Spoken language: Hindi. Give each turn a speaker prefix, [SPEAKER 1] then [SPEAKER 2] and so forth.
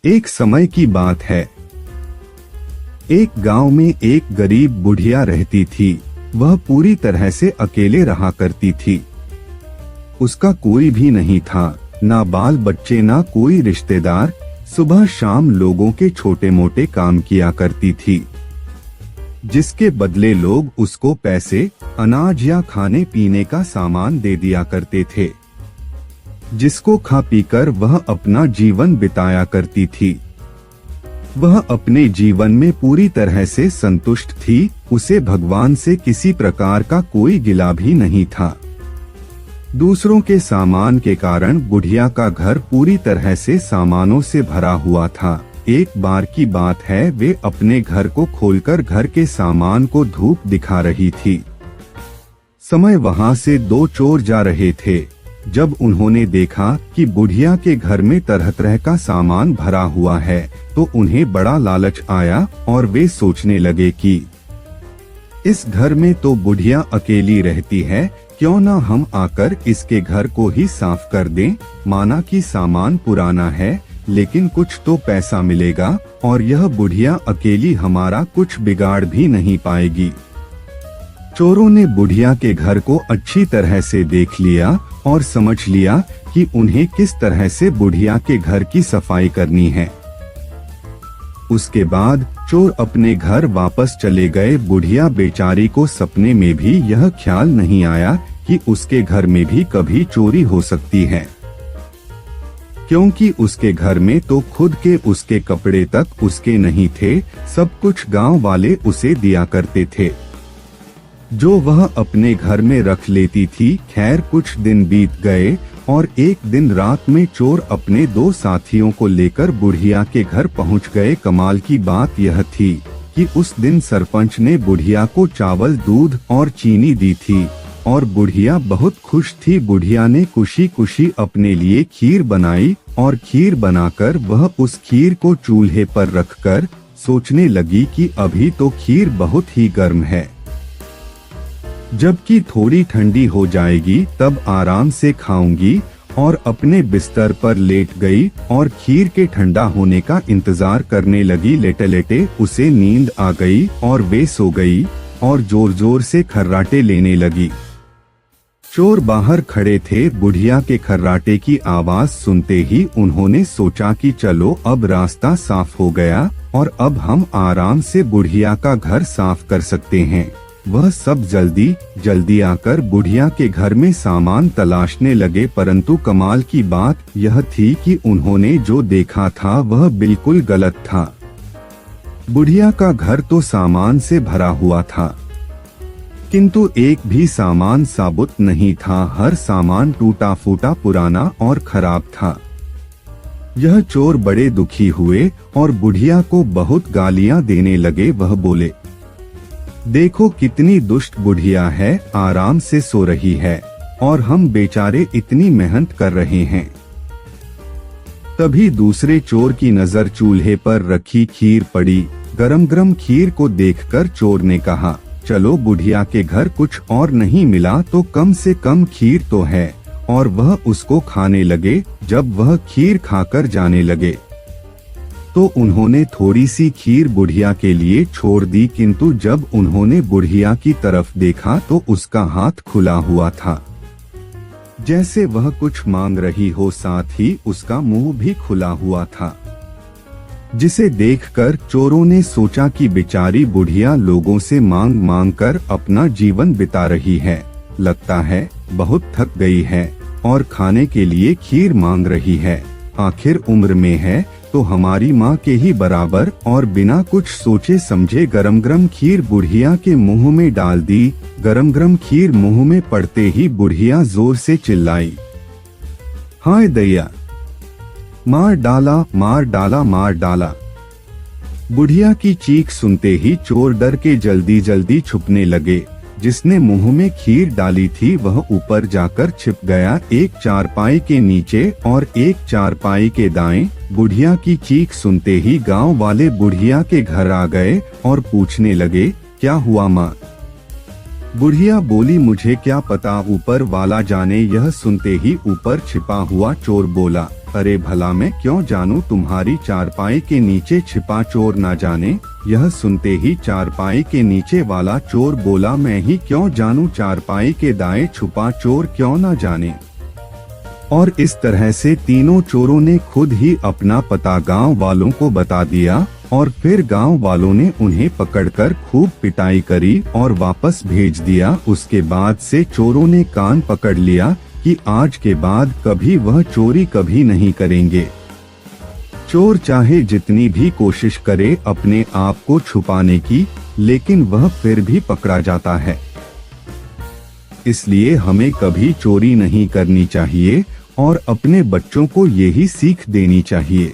[SPEAKER 1] एक समय की बात है। एक गांव में एक गरीब बुढ़िया रहती थी। वह पूरी तरह से अकेले रहा करती थी। उसका कोई भी नहीं था, ना बाल बच्चे ना कोई रिश्तेदार। सुबह शाम लोगों के छोटे मोटे काम किया करती थी, जिसके बदले लोग उसको पैसे, अनाज या खाने पीने का सामान दे दिया करते थे, जिसको खा पीकर वह अपना जीवन बिताया करती थी। वह अपने जीवन में पूरी तरह से संतुष्ट थी। उसे भगवान से किसी प्रकार का कोई गिला भी नहीं था। दूसरों के सामान के कारण बुढ़िया का घर पूरी तरह से सामानों से भरा हुआ था। एक बार की बात है, वे अपने घर को खोलकर घर के सामान को धूप दिखा रही थी। समय वहां से दो चोर जा रहे थे। जब उन्होंने देखा कि बुढ़िया के घर में तरह तरह का सामान भरा हुआ है, तो उन्हें बड़ा लालच आया और वे सोचने लगे कि इस घर में तो बुढ़िया अकेली रहती है, क्यों ना हम आकर इसके घर को ही साफ कर दें। माना कि सामान पुराना है, लेकिन कुछ तो पैसा मिलेगा और यह बुढ़िया अकेली हमारा कुछ बिगाड़ भी नहीं पाएगी। चोरों ने बुढ़िया के घर को अच्छी तरह से देख लिया और समझ लिया कि उन्हें किस तरह से बुढ़िया के घर की सफाई करनी है। उसके बाद चोर अपने घर वापस चले गए। बुढ़िया बेचारी को सपने में भी यह ख्याल नहीं आया कि उसके घर में भी कभी चोरी हो सकती है, क्योंकि उसके घर में तो खुद के उसके कपड़े तक उसके नहीं थे। सब कुछ गांव वाले उसे दिया करते थे, जो वह अपने घर में रख लेती थी। खैर कुछ दिन बीत गए और एक दिन रात में चोर अपने दो साथियों को लेकर बुढ़िया के घर पहुंच गए। कमाल की बात यह थी कि उस दिन सरपंच ने बुढ़िया को चावल, दूध और चीनी दी थी और बुढ़िया बहुत खुश थी। बुढ़िया ने खुशी खुशी अपने लिए खीर बनाई और खीर बनाकर वह उस खीर को चूल्हे पर रखकर सोचने लगी कि अभी तो खीर बहुत ही गर्म है, जबकि थोड़ी ठंडी हो जाएगी तब आराम से खाऊंगी। और अपने बिस्तर पर लेट गई और खीर के ठंडा होने का इंतजार करने लगी। लेटे लेटे उसे नींद आ गई और वे सो गई और जोर जोर से खर्राटे लेने लगी। चोर बाहर खड़े थे। बुढ़िया के खर्राटे की आवाज सुनते ही उन्होंने सोचा कि चलो अब रास्ता साफ हो गया और अब हम आराम से बुढ़िया का घर साफ कर सकते हैं। वह सब जल्दी जल्दी आकर बुढ़िया के घर में सामान तलाशने लगे, परंतु कमाल की बात यह थी कि उन्होंने जो देखा था वह बिल्कुल गलत था। बुढ़िया का घर तो सामान से भरा हुआ था, किंतु एक भी सामान साबुत नहीं था। हर सामान टूटा फूटा, पुराना और खराब था। यह चोर बड़े दुखी हुए और बुढ़िया को बहुत गालियां देने लगे। वह बोले, देखो कितनी दुष्ट बुढ़िया है, आराम से सो रही है और हम बेचारे इतनी मेहनत कर रहे हैं। तभी दूसरे चोर की नजर चूल्हे पर रखी खीर पड़ी। गरम गरम खीर को देखकर चोर ने कहा, चलो बुढ़िया के घर कुछ और नहीं मिला तो कम से कम खीर तो है, और वह उसको खाने लगे। जब वह खीर खाकर जाने लगे तो उन्होंने थोड़ी सी खीर बुढ़िया के लिए छोड़ दी, किंतु जब उन्होंने बुढ़िया की तरफ देखा तो उसका हाथ खुला हुआ था, जैसे वह कुछ मांग रही हो। साथ ही उसका मुंह भी खुला हुआ था, जिसे देखकर चोरों ने सोचा कि बेचारी बुढ़िया लोगों से मांग मांग कर अपना जीवन बिता रही है, लगता है बहुत थक गई है और खाने के लिए खीर मांग रही है। आखिर उम्र में है तो हमारी माँ के ही बराबर। और बिना कुछ सोचे समझे गरम गरम खीर बुढ़िया के मुंह में डाल दी। गरम गरम खीर मुंह में पड़ते ही बुढ़िया जोर से चिल्लाई, हाय दैया, मार डाला मार डाला मार डाला। बुढ़िया की चीख सुनते ही चोर डर के जल्दी जल्दी छुपने लगे। जिसने मुंह में खीर डाली थी वह ऊपर जाकर छिप गया, एक चारपाई के नीचे और एक चारपाई के दाएं। बुढ़िया की चीख सुनते ही गांव वाले बुढ़िया के घर आ गए और पूछने लगे, क्या हुआ माँ? बुढ़िया बोली, मुझे क्या पता, ऊपर वाला जाने। यह सुनते ही ऊपर छिपा हुआ चोर बोला, अरे भला मैं क्यों जानूं, तुम्हारी चारपाई के नीचे छिपा चोर ना जाने। यह सुनते ही चारपाई के नीचे वाला चोर बोला, मैं ही क्यों जानूं, चारपाई के दाएं छुपा चोर क्यों ना जाने। और इस तरह से तीनों चोरों ने खुद ही अपना पता गांव वालों को बता दिया और फिर गांव वालों ने उन्हें पकड़कर खूब पिटाई करी और वापस भेज दिया। उसके बाद से चोरों ने कान पकड़ लिया कि आज के बाद कभी वह चोरी कभी नहीं करेंगे। चोर चाहे जितनी भी कोशिश करे अपने आप को छुपाने की, लेकिन वह फिर भी पकड़ा जाता है। इसलिए हमें कभी चोरी नहीं करनी चाहिए और अपने बच्चों को यही सीख देनी चाहिए।